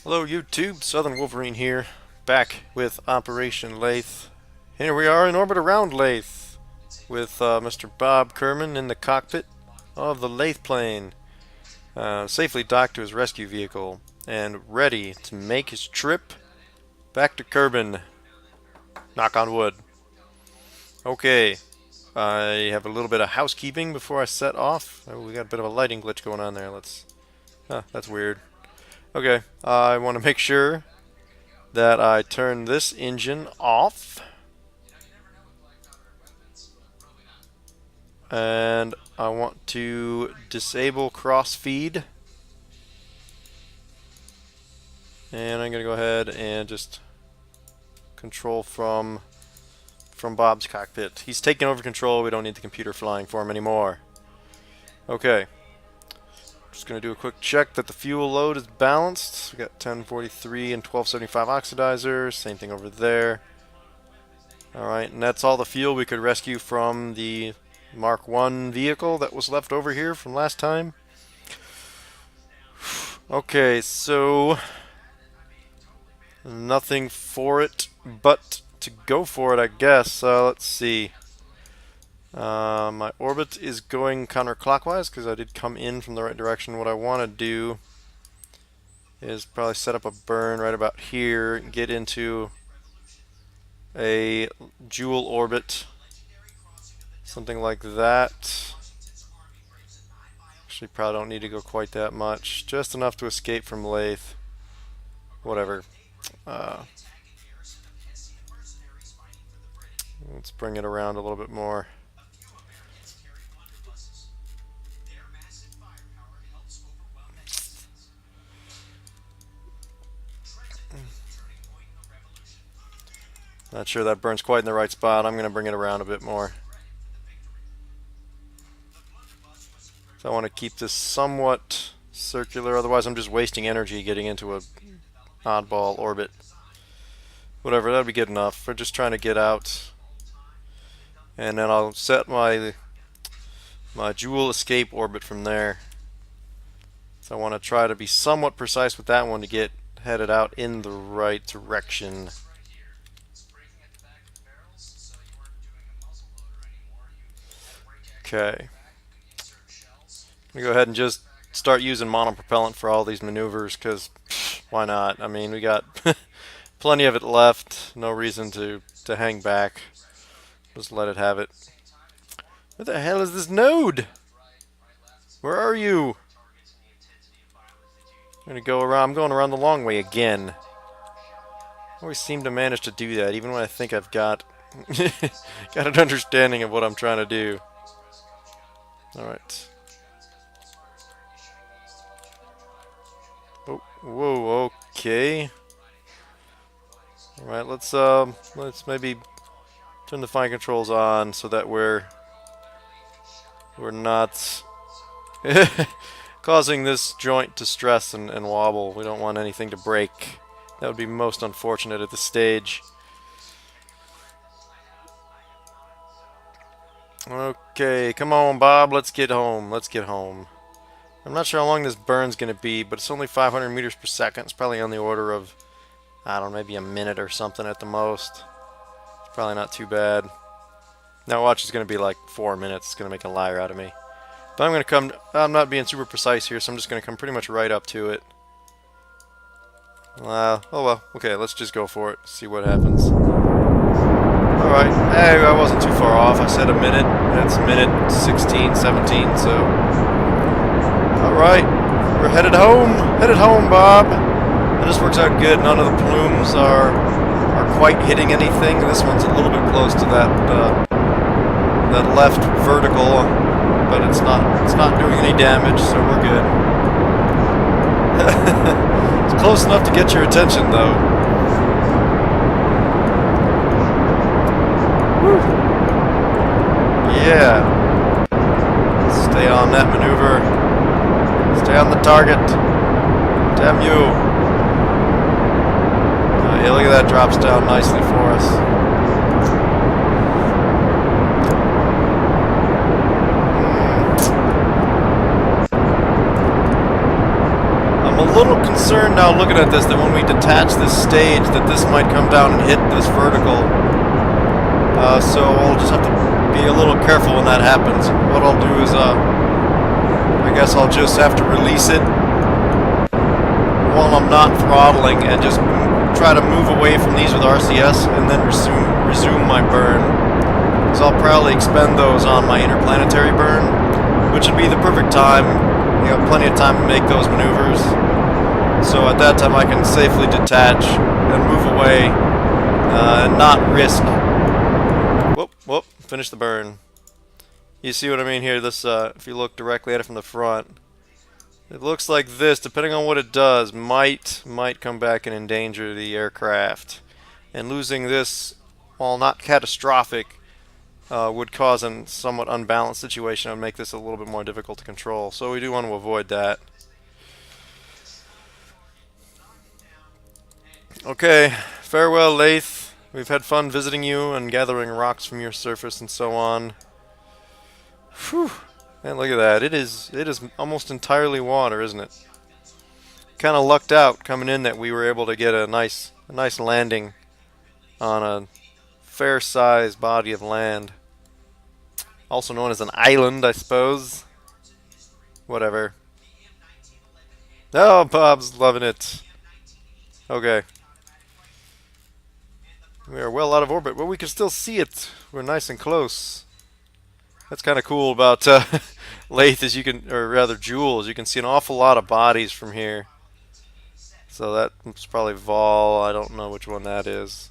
Hello YouTube, Southern Wolverine here, back with Operation Laythe. Here we are in orbit around Laythe, with Mr. Bob Kerman in the cockpit of the Laythe plane, safely docked to his rescue vehicle, and ready to make his trip back to Kerbal. Knock on wood. Okay, I have a little bit of housekeeping before I set off. Oh, we got a bit of a lighting glitch going on there. That's weird. Okay, I want to make sure that I turn this engine off. And I want to disable cross feed. And I'm going to go ahead and just control from Bob's cockpit. He's taking over control. We don't need the computer flying for him anymore. Okay. Just going to do a quick check that the fuel load is balanced. We got 1043 and 1275 oxidizers. Same thing over there. Alright, and that's all the fuel we could rescue from the Mark 1 vehicle that was left over here from last time. Okay, so nothing for it but to go for it, I guess. Let's see. My orbit is going counterclockwise because I did come in from the right direction. What I want to do is probably set up a burn right about here, get into a Joule orbit, something like that. Actually, probably don't need to go quite that much, just enough to escape from Laythe. Whatever. Let's bring it around a little bit more. Not sure that burns quite in the right spot. I'm going to bring it around a bit more. So I want to keep this somewhat circular, otherwise I'm just wasting energy getting into a oddball orbit. Whatever, that'll be good enough. We're just trying to get out. And then I'll set my Joule escape orbit from there. So I want to try to be somewhat precise with that one to get headed out in the right direction. Okay. I'm going to go ahead and just start using monopropellant for all these maneuvers, because why not? I mean, we got plenty of it left. No reason to hang back. Just let it have it. What the hell is this node? Where are you? I'm going to go around. I'm going around the long way again. I always seem to manage to do that, even when I think I've got an understanding of what I'm trying to do. Alright. Oh, whoa, okay. Alright, let's maybe turn the fine controls on so that we're not causing this joint to stress and wobble. We don't want anything to break. That would be most unfortunate at this stage. Okay, come on, Bob. Let's get home. Let's get home. I'm not sure how long this burn's going to be, but it's only 500 meters per second. It's probably on the order of, I don't know, maybe a minute or something at the most. It's probably not too bad. Now watch, it's going to be like 4 minutes. It's going to make a liar out of me. But I'm not being super precise here, so I'm just going to come pretty much right up to it. Oh well, okay, let's just go for it. See what happens. Alright, hey, I wasn't too far off. I said a minute. That's a minute 16, 17, so... Alright, we're headed home. Headed home, Bob. And this works out good. None of the plumes are quite hitting anything. This one's a little bit close to that left vertical, but it's not doing any damage, so we're good. It's close enough to get your attention, though. Woo. Yeah. Stay on that maneuver. Stay on the target. Damn you. Yeah, look at that. Drops down nicely for us. I'm a little concerned now looking at this that when we detach this stage that this might come down and hit this vertical. So I'll just have to be a little careful when that happens. What I'll do is, I guess I'll just have to release it while I'm not throttling and just try to move away from these with RCS and then resume my burn. So I'll probably expend those on my interplanetary burn, which would be the perfect time. You have plenty of time to make those maneuvers. So at that time I can safely detach and move away and not risk. Whoop, finish the burn. You see what I mean here? This, if you look directly at it from the front, it looks like this, depending on what it does, might come back and endanger the aircraft. And losing this, while not catastrophic, would cause a somewhat unbalanced situation and make this a little bit more difficult to control. So we do want to avoid that. Okay, farewell Laythe. We've had fun visiting you and gathering rocks from your surface and so on. Whew. Man, look at that. It is almost entirely water, isn't it? Kind of lucked out coming in that we were able to get a nice landing on a fair-sized body of land. Also known as an island, I suppose. Whatever. Oh, Bob's loving it. Okay. We are well out of orbit, but we can still see it. We're nice and close. That's kind of cool about Laythe, as you can, or rather Jules, you can see an awful lot of bodies from here. So that's probably Vol. I don't know which one that is.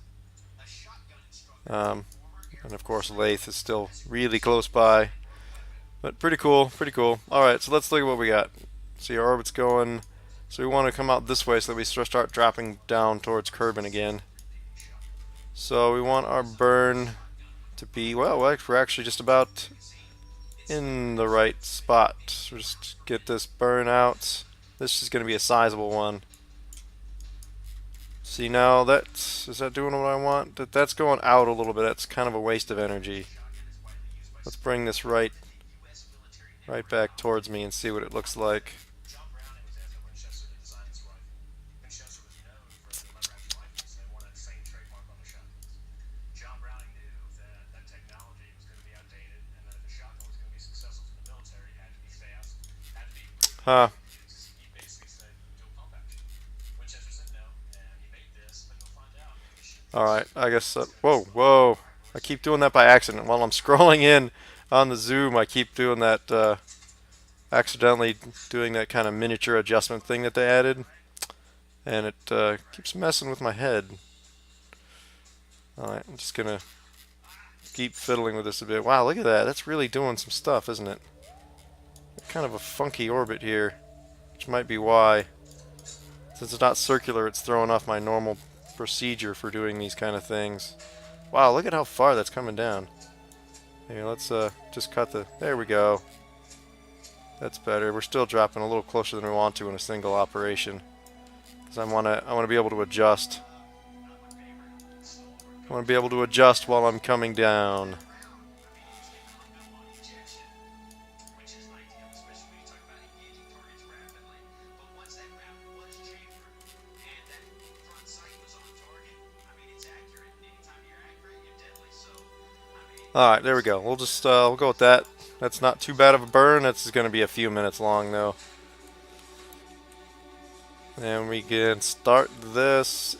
And of course Laythe is still really close by. But pretty cool, pretty cool. Alright, so let's look at what we got. See, our orbit's going. So we want to come out this way so that we start dropping down towards Kerbal again. So we want our burn to be, well, we're actually just about in the right spot. So just get this burn out. This is going to be a sizable one. See now, is that doing what I want? That's going out a little bit. That's kind of a waste of energy. Let's bring this right back towards me and see what it looks like. Huh. Alright, I guess, whoa. I keep doing that by accident. While I'm scrolling in on the zoom, I keep doing that, accidentally doing that kind of miniature adjustment thing that they added. And it keeps messing with my head. Alright, I'm just gonna keep fiddling with this a bit. Wow, look at that. That's really doing some stuff, isn't it? Kind of a funky orbit here, which might be why. Since it's not circular, it's throwing off my normal procedure for doing these kind of things. Wow, look at how far that's coming down. Here, let's just cut the... There we go. That's better. We're still dropping a little closer than we want to in a single operation. Because I want to be able to adjust. I want to be able to adjust while I'm coming down. Alright, there we go. We'll just we'll go with that. That's not too bad of a burn. That's going to be a few minutes long though. And we can start this.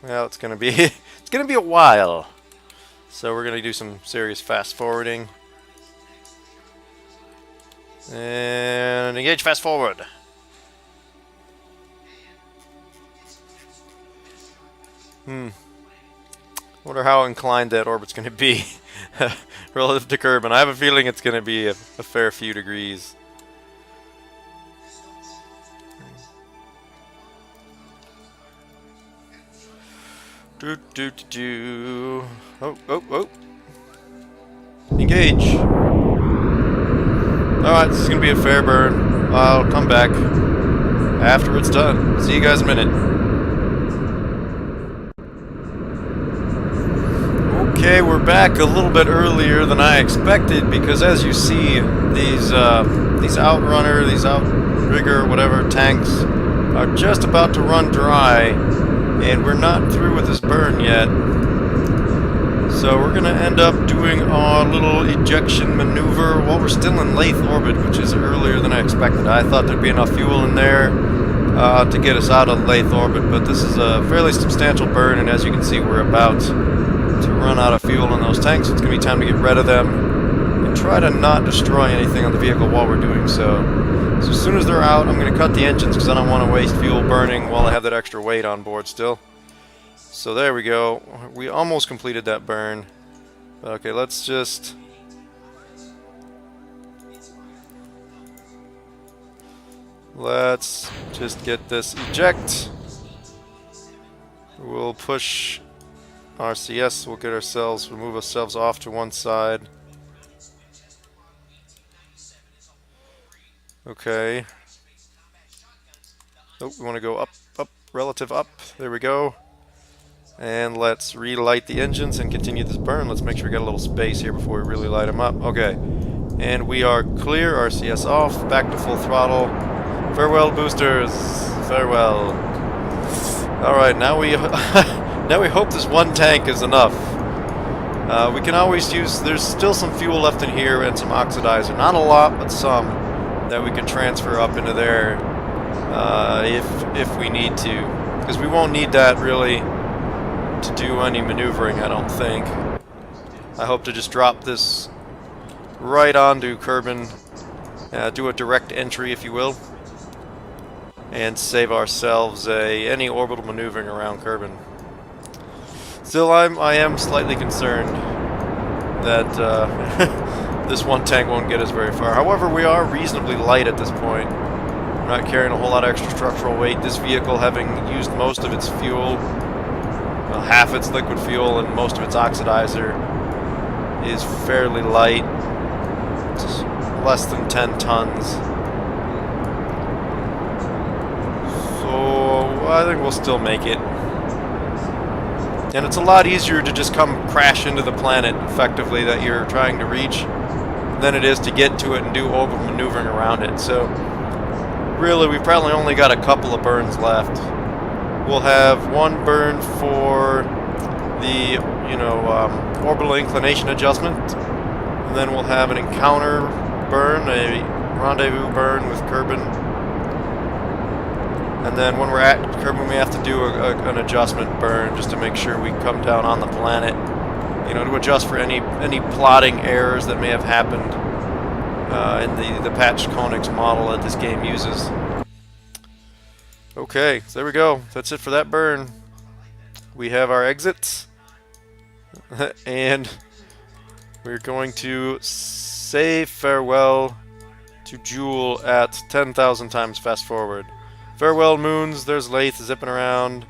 Well, it's going to be it's going to be a while. So we're going to do some serious fast forwarding. And engage fast forward. Wonder how inclined that orbit's going to be relative to Kerbal. I have a feeling it's going to be a fair few degrees. Oh. Engage. Alright, this is going to be a fair burn. I'll come back after it's done. See you guys in a minute. Okay, we're back a little bit earlier than I expected because, as you see, these Outrigger, whatever tanks are just about to run dry, and we're not through with this burn yet. So we're going to end up doing our little ejection maneuver while we're still in Laythe orbit, which is earlier than I expected. I thought there'd be enough fuel in there to get us out of Laythe orbit, but this is a fairly substantial burn, and as you can see, we're about to run out of fuel in those tanks. So it's going to be time to get rid of them and try to not destroy anything on the vehicle while we're doing so. So as soon as they're out, I'm going to cut the engines because I don't want to waste fuel burning while I have that extra weight on board still. So there we go. We almost completed that burn. Okay, let's just... get this eject. We'll push RCS. We'll get ourselves, remove ourselves off to one side. Okay. Oh, we want to go up, relative up. There we go. And let's relight the engines and continue this burn. Let's make sure we got a little space here before we really light them up. Okay. And we are clear. RCS off. Back to full throttle. Farewell, boosters. Farewell. Alright, now we now we hope this one tank is enough. We can always use... There's still some fuel left in here and some oxidizer. Not a lot, but some that we can transfer up into there if we need to. Because we won't need that, really, to do any maneuvering, I don't think. I hope to just drop this right onto Kerbal, do a direct entry, if you will, and save ourselves any orbital maneuvering around Kerbal. Still, I am slightly concerned that this one tank won't get us very far. However, we are reasonably light at this point. We're not carrying a whole lot of extra structural weight. This vehicle, having used most of its fuel, well, half its liquid fuel and most of its oxidizer, is fairly light. It's less than 10 tons. So I think we'll still make it. And it's a lot easier to just come crash into the planet effectively that you're trying to reach than it is to get to it and do orbital maneuvering around it. So really, we've probably only got a couple of burns left. We'll have one burn for the, orbital inclination adjustment, and then we'll have an encounter burn, a rendezvous burn with Kerbal, and then when we're at Kerbal, we have to do an adjustment burn just to make sure we come down on the planet, to adjust for any plotting errors that may have happened in the patched Konix model that this game uses. Okay, so there we go. That's it for that burn. We have our exits. And we're going to say farewell to Joule at 10,000 times fast forward. Farewell, moons. There's Laythe zipping around.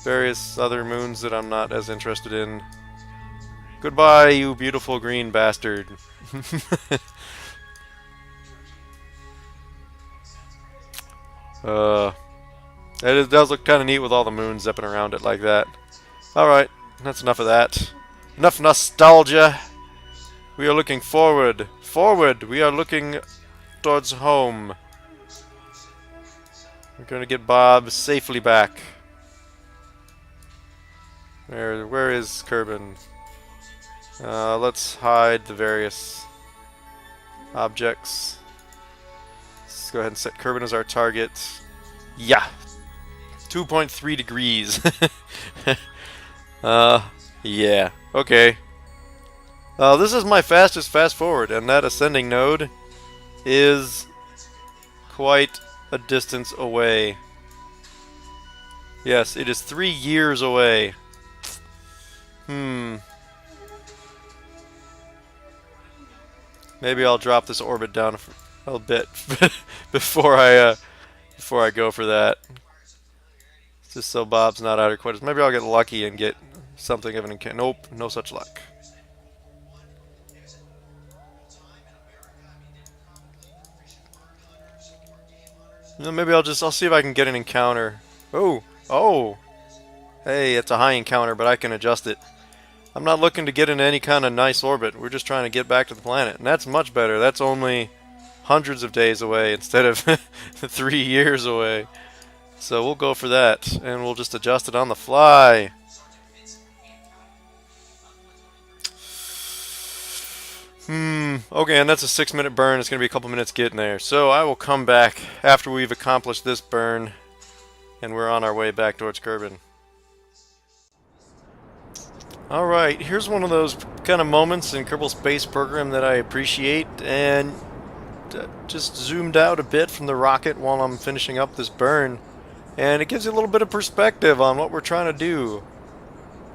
Various other moons that I'm not as interested in. Goodbye, you beautiful green bastard. It does look kind of neat with all the moons zipping around it like that. Alright, that's enough of that. Enough nostalgia. We are looking forward. Forward! We are looking towards home. We're going to get Bob safely back. Where is Kerbal? Let's hide the various objects. Let's go ahead and set Kerbal as our target. Yeah! 2.3 degrees. Yeah. Okay. This is my fastest fast forward, and that ascending node is quite a distance away. Yes, it is 3 years away. Maybe I'll drop this orbit down a bit before I go for that. Just so Bob's not out of quarters. Maybe I'll get lucky and get something of an encounter. Nope, no such luck. Maybe I'll see if I can get an encounter. Oh! Hey, it's a high encounter, but I can adjust it. I'm not looking to get into any kind of nice orbit. We're just trying to get back to the planet, and that's much better. That's only hundreds of days away instead of 3 years away. So we'll go for that, and we'll just adjust it on the fly. Okay, and that's a 6-minute burn. It's going to be a couple minutes getting there. So I will come back after we've accomplished this burn, and we're on our way back towards Kerbin. Alright, here's one of those kind of moments in Kerbal Space Program that I appreciate, and just zoomed out a bit from the rocket while I'm finishing up this burn, and it gives you a little bit of perspective on what we're trying to do.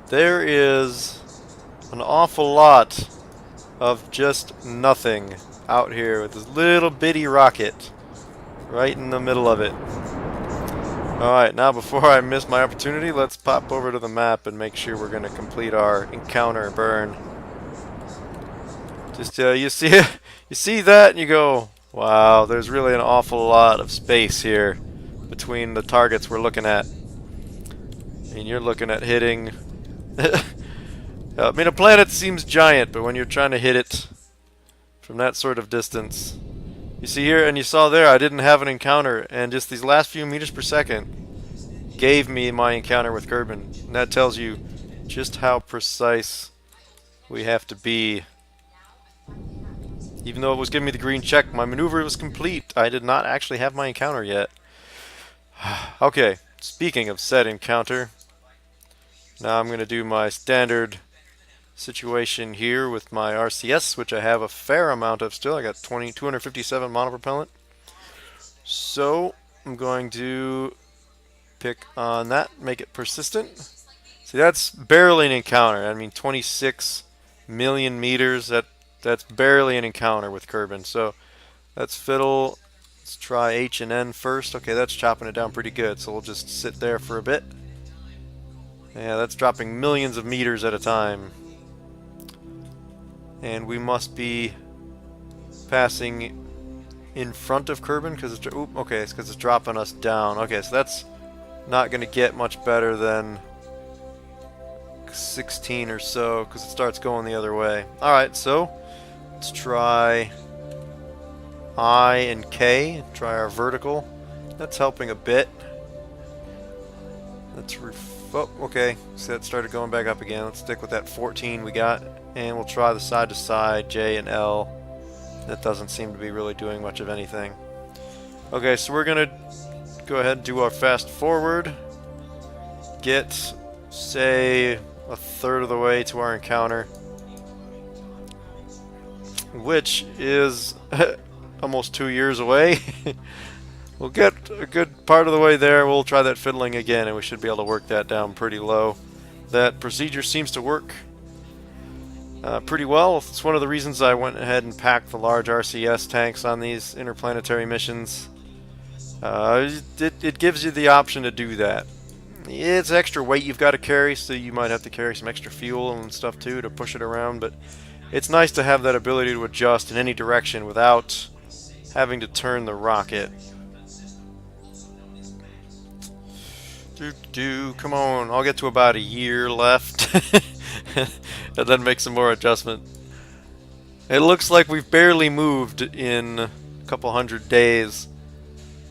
There is an awful lot of just nothing out here with this little bitty rocket right in the middle of it. Alright, now before I miss my opportunity, let's pop over to the map and make sure we're going to complete our encounter burn. Just, you see that and you go, wow, there's really an awful lot of space here between the targets we're looking at. And you're looking at hitting... I mean, a planet seems giant, but when you're trying to hit it from that sort of distance... You see here, and you saw there, I didn't have an encounter, and just these last few meters per second gave me my encounter with Kerbin. And that tells you just how precise we have to be. Even though it was giving me the green check, my maneuver was complete. I did not actually have my encounter yet. Okay, speaking of said encounter, now I'm going to do my standard situation here with my RCS, which I have a fair amount of still. I got 257 monopropellant. So I'm going to pick on that, make it persistent. See, that's barely an encounter. I mean, 26 million meters. That's barely an encounter with Kerbin. So let's fiddle. Let's try H and N first. Okay, that's chopping it down pretty good. So we'll just sit there for a bit. Yeah, that's dropping millions of meters at a time. And we must be passing in front of Kerbin because it's okay. It's because it's dropping us down. Okay, so that's not going to get much better than 16 or so because it starts going the other way. All right, so let's try I and K. Try our vertical. That's helping a bit. Let's oh, okay. So that started going back up again. Let's stick with that 14 we got. And we'll try the side to side, J and L. That doesn't seem to be really doing much of anything. Okay, so we're going to go ahead and do our fast forward. Get, say, a third of the way to our encounter. Which is almost 2 years away. We'll get a good part of the way there. We'll try that fiddling again, and we should be able to work that down pretty low. That procedure seems to work pretty well. It's one of the reasons I went ahead and packed the large RCS tanks on these interplanetary missions. It gives you the option to do that. It's extra weight you've got to carry, so you might have to carry some extra fuel and stuff too to push it around, but it's nice to have that ability to adjust in any direction without having to turn the rocket. Come on, I'll get to about a year left and then make some more adjustment. It looks like we've barely moved in a couple hundred days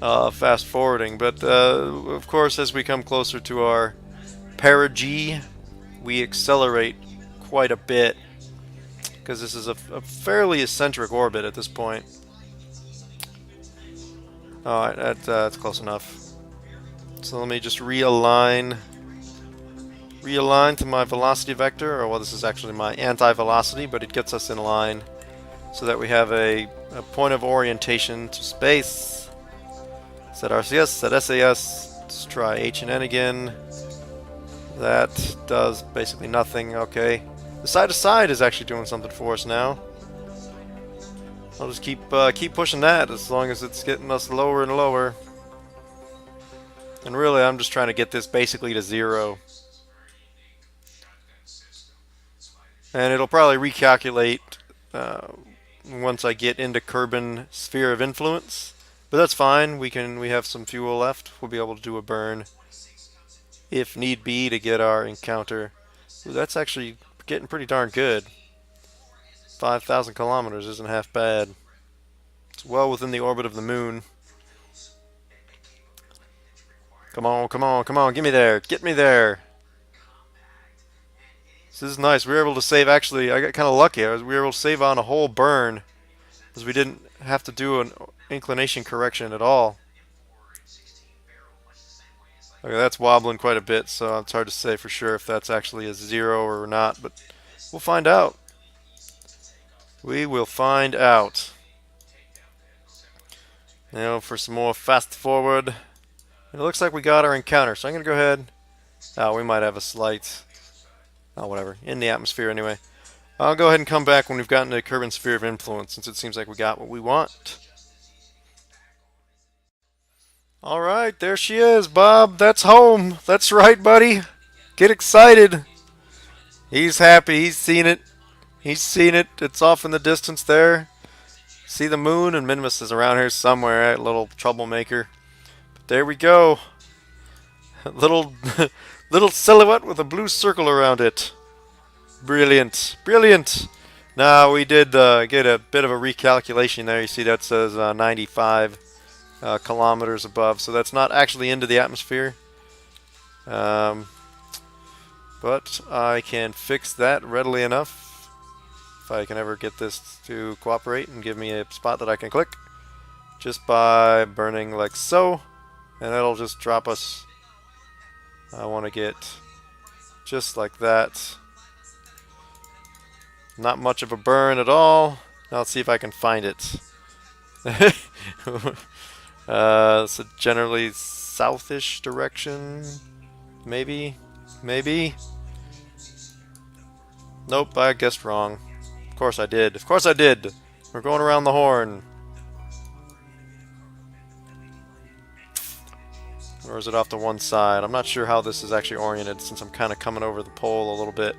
fast forwarding, but of course as we come closer to our perigee we accelerate quite a bit because this is a fairly eccentric orbit at this point. Alright, that's close enough. So let me just realign to my velocity vector, or well, this is actually my anti-velocity, but it gets us in line so that we have a point of orientation to space. Set RCS, set SAS. Let's try H and N again. That does basically nothing. Okay, the side to side is actually doing something for us now. I'll just keep pushing that as long as it's getting us lower and lower. And really, I'm just trying to get this basically to 0. And it'll probably recalculate once I get into Kerbin sphere of influence. But that's fine. We have some fuel left. We'll be able to do a burn if need be to get our encounter. Ooh, that's actually getting pretty darn good. 5,000 kilometers isn't half bad. It's well within the orbit of the moon. Come on, come on, come on. Get me there. Get me there. This is nice. We were able to save, actually, I got kind of lucky. We were able to save on a whole burn because we didn't have to do an inclination correction at all. Okay, that's wobbling quite a bit, so it's hard to say for sure if that's actually a zero or not, but we'll find out. We will find out. Now for some more fast forward. It looks like we got our encounter, so I'm going to go ahead. Oh, we might have a slight... Oh, whatever. In the atmosphere anyway. I'll go ahead and come back when we've gotten to Kerbin's sphere of influence, since it seems like we got what we want. Alright, there she is, Bob. That's home. That's right, buddy. Get excited. He's happy. He's seen it. He's seen it. It's off in the distance there. See the moon, and Minimus is around here somewhere, right? Little troublemaker. But there we go. Little, little silhouette with a blue circle around it. Brilliant. Brilliant. Now, we did get a bit of a recalculation there. You see that says 95 kilometers above, so that's not actually into the atmosphere. But I can fix that readily enough if I can ever get this to cooperate and give me a spot that I can click just by burning like so, and that'll just drop us. I want to get just like that. Not much of a burn at all. Now let's see if I can find it. It's a generally southish direction. Maybe. Maybe. Nope, I guessed wrong. Of course I did. Of course I did. We're going around the horn. Or is it off to one side? I'm not sure how this is actually oriented since I'm kind of coming over the pole a little bit.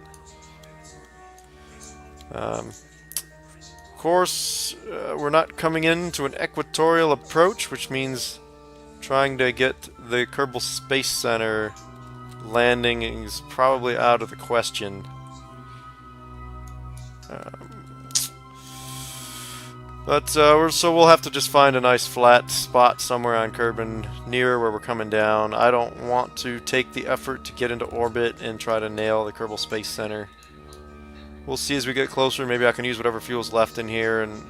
Of course, we're not coming into an equatorial approach, which means trying to get the Kerbal Space Center landing is probably out of the question. So we'll have to just find a nice flat spot somewhere on Kerbin near where we're coming down. I don't want to take the effort to get into orbit and try to nail the Kerbal Space Center. We'll see as we get closer. Maybe I can use whatever fuel's left in here and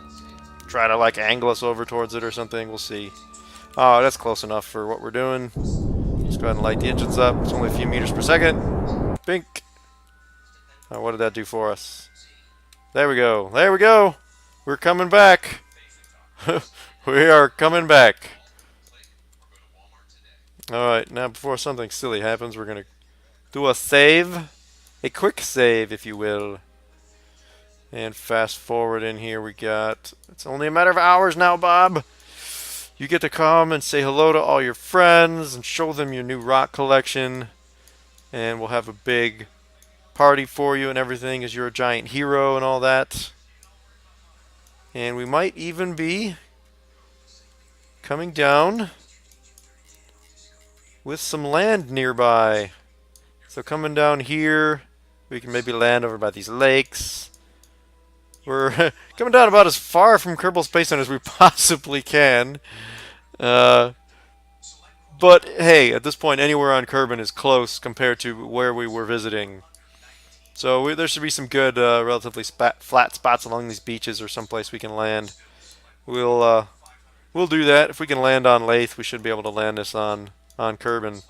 try to like angle us over towards it or something. We'll see. Oh, that's close enough for what we're doing. Let's go ahead and light the engines up. It's only a few meters per second. Bink. Oh, what did that do for us? There we go. There we go. We're coming back. We are coming back. Alright, now before something silly happens, we're going to do a save. A quick save, if you will. And fast forward in here we got... It's only a matter of hours now, Bob. You get to come and say hello to all your friends and show them your new rock collection. And we'll have a big party for you and everything as you're a giant hero and all that. And we might even be coming down with some land nearby. So coming down here, we can maybe land over by these lakes. We're coming down about as far from Kerbal Space Center as we possibly can. But hey, at this point, anywhere on Kerbin is close compared to where we were visiting. So there should be some good, relatively flat spots along these beaches or someplace we can land. We'll do that. If we can land on Laythe, we should be able to land this on Kerbin.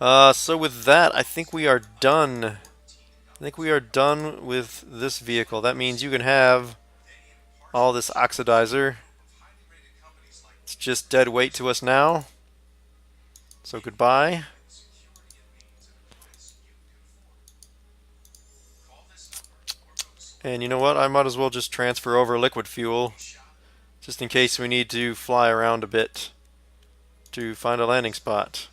So with that, I think we are done. I think we are done with this vehicle. That means you can have all this oxidizer. It's just dead weight to us now. So goodbye. And you know what? I might as well just transfer over liquid fuel, just in case we need to fly around a bit to find a landing spot.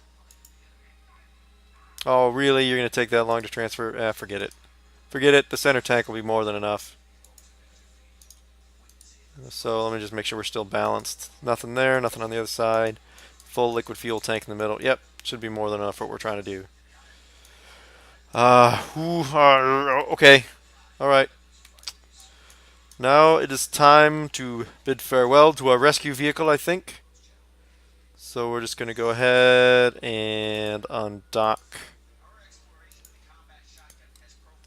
Oh, really? You're going to take that long to transfer? Forget it. Forget it. The center tank will be more than enough. So let me just make sure we're still balanced. Nothing there, nothing on the other side. Full liquid fuel tank in the middle. Yep, should be more than enough for what we're trying to do. Okay. Alright. Now it is time to bid farewell to our rescue vehicle, I think. So we're just going to go ahead and undock.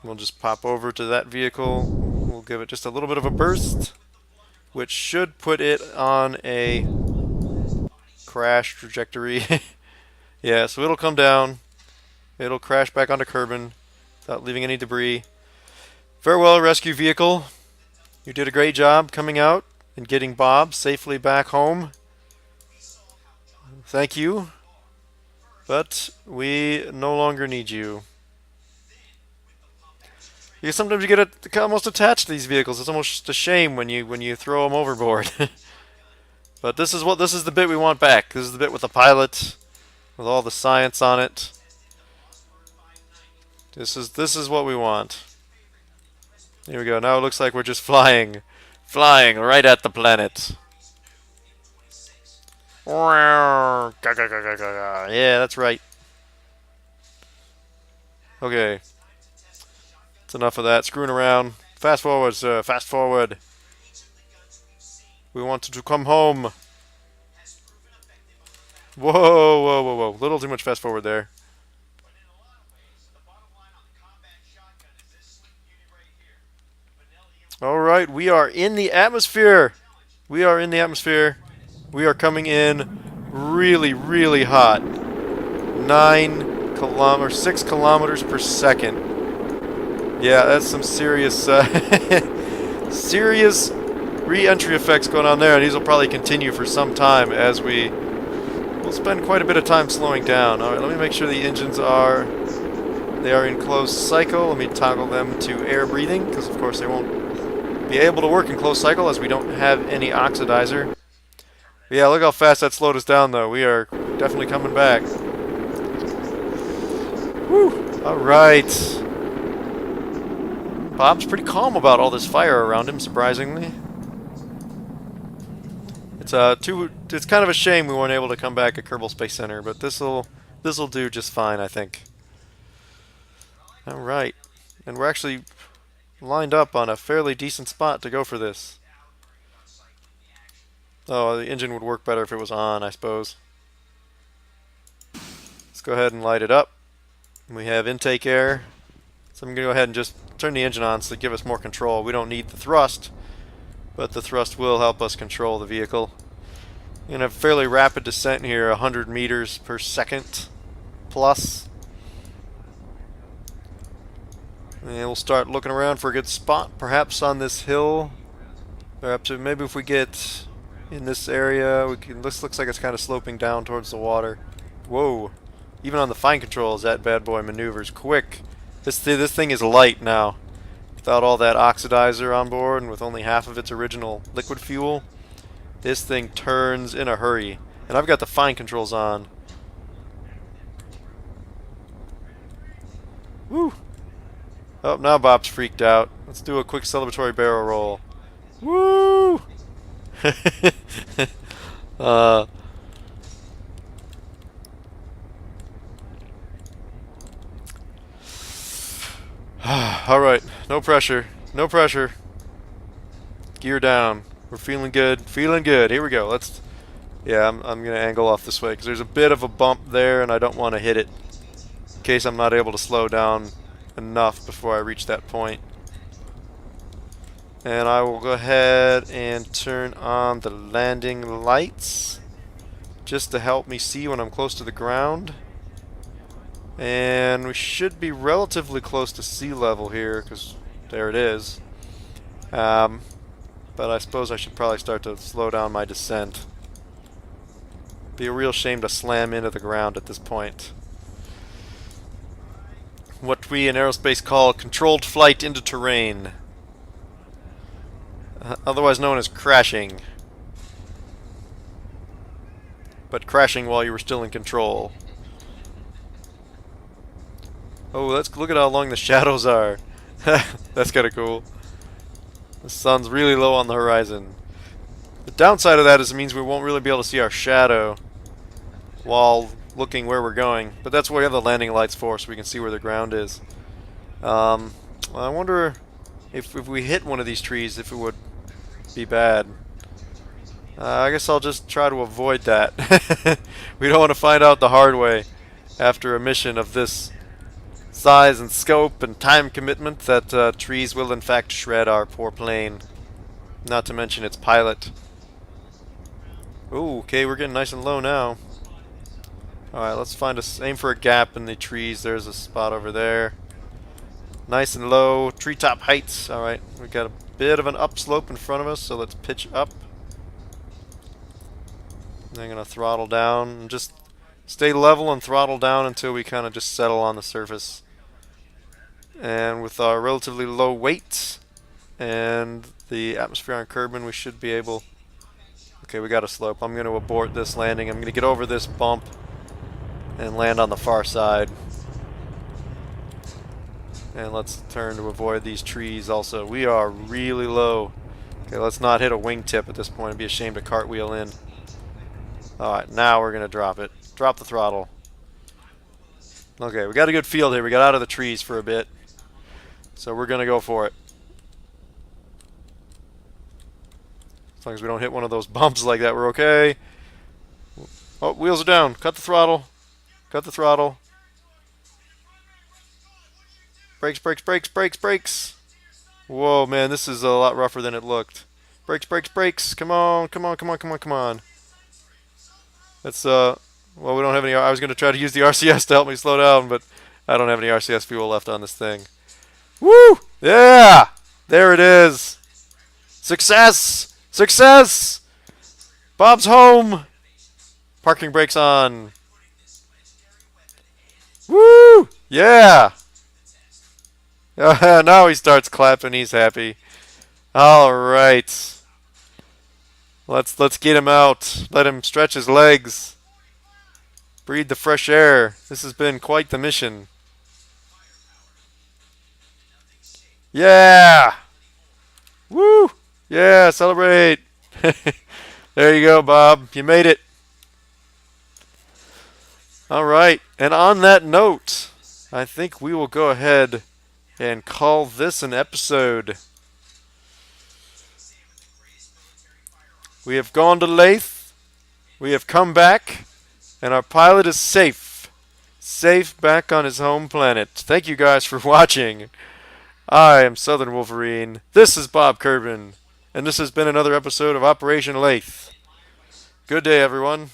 We'll just pop over to that vehicle. We'll give it just a little bit of a burst, which should put it on a crash trajectory. Yeah, so it'll come down. It'll crash back onto Kerbal without leaving any debris. Farewell, rescue vehicle. You did a great job coming out and getting Bob safely back home. Thank you. But we no longer need you. Because sometimes you get almost attached to these vehicles. It's almost a shame when you throw them overboard. But this is the bit we want back. This is the bit with the pilot, with all the science on it. This is what we want. Here we go. Now it looks like we're just flying right at the planet. Yeah, that's right. Okay. That's enough of that screwing around. Fast forward, sir. Fast forward. We want to come home. Whoa, whoa, whoa, whoa. Little too much fast forward there. Alright, we are in the atmosphere. We are in the atmosphere. We are coming in really, really hot. 6 kilometers per second. Yeah, that's some serious, serious re-entry effects going on there, and these will probably continue for some time as we'll spend quite a bit of time slowing down. Alright, let me make sure the engines are in closed cycle. Let me toggle them to air breathing, because of course they won't be able to work in closed cycle as we don't have any oxidizer. But yeah, look how fast that slowed us down though. We are definitely coming back. Whew! Alright. Bob's pretty calm about all this fire around him, surprisingly. It's kind of a shame we weren't able to come back at Kerbal Space Center, but this'll do just fine, I think. Alright. And we're actually lined up on a fairly decent spot to go for this. Oh, the engine would work better if it was on, I suppose. Let's go ahead and light it up. We have intake air. So I'm going to go ahead and just turn the engine on to give us more control. We don't need the thrust, but the thrust will help us control the vehicle. We're going to have fairly rapid descent here, 100 meters per second plus. And we'll start looking around for a good spot, perhaps on this hill. Perhaps maybe if we get in this area, this looks like it's kind of sloping down towards the water. Whoa! Even on the fine controls, that bad boy maneuvers quick. This thing is light now. Without all that oxidizer on board and with only half of its original liquid fuel, this thing turns in a hurry. And I've got the fine controls on. Woo! Oh, now Bob's freaked out. Let's do a quick celebratory barrel roll. Woo! Alright, no pressure. No pressure. Gear down. We're feeling good. Feeling good. Here we go. Yeah, I'm going to angle off this way because there's a bit of a bump there and I don't want to hit it in case I'm not able to slow down enough before I reach that point. And I will go ahead and turn on the landing lights just to help me see when I'm close to the ground. And we should be relatively close to sea level here because there it is. But I suppose I should probably start to slow down my descent. Be a real shame to slam into the ground at this point. What we in aerospace call controlled flight into terrain. Otherwise known as crashing. But crashing while you were still in control. Oh, let's look at how long the shadows are. That's kind of cool. The sun's really low on the horizon. The downside of that is it means we won't really be able to see our shadow while looking where we're going. But that's what we have the landing lights for, so we can see where the ground is. I wonder if we hit one of these trees, if it would be bad. I guess I'll just try to avoid that. We don't want to find out the hard way after a mission of this size and scope and time commitment that trees will in fact shred our poor plane. Not to mention its pilot. Ooh, okay, we're getting nice and low now. Alright, let's aim for a gap in the trees. There's a spot over there. Nice and low. Treetop heights. Alright, we got a bit of an upslope in front of us, so let's pitch up. I'm going to throttle down and just stay level and throttle down until we kind of just settle on the surface. And with our relatively low weight and the atmosphere on Kerbal, we should be able... Okay, we got a slope. I'm going to abort this landing. I'm going to get over this bump and land on the far side. And let's turn to avoid these trees also. We are really low. Okay, let's not hit a wingtip at this point. It'd be a shame to cartwheel in. Alright, now we're going to drop it. Drop the throttle. Okay, we got a good field here. We got out of the trees for a bit. So we're going to go for it. As long as we don't hit one of those bumps like that, we're okay. Oh, wheels are down. Cut the throttle. Cut the throttle. Brakes, brakes, brakes, brakes, brakes. Whoa, man, this is a lot rougher than it looked. Brakes, brakes, brakes. Come on, come on, come on, come on, come on. That's, well, we don't have any... I was going to try to use the RCS to help me slow down, but I don't have any RCS fuel left on this thing. Woo! Yeah! There it is! Success! Success! Bob's home! Parking brakes on. Woo! Yeah! Now he starts clapping. He's happy. All right. Let's get him out. Let him stretch his legs. Breathe the fresh air. This has been quite the mission. Yeah! Woo! Yeah, celebrate. There you go, Bob. You made it. All right. And on that note, I think we will go ahead and call this an episode. We have gone to Laythe. We have come back. And our pilot is safe. Safe back on his home planet. Thank you guys for watching. I am Southern Wolverine. This is Bob Kerbal. And this has been another episode of Operation Laythe. Good day, everyone.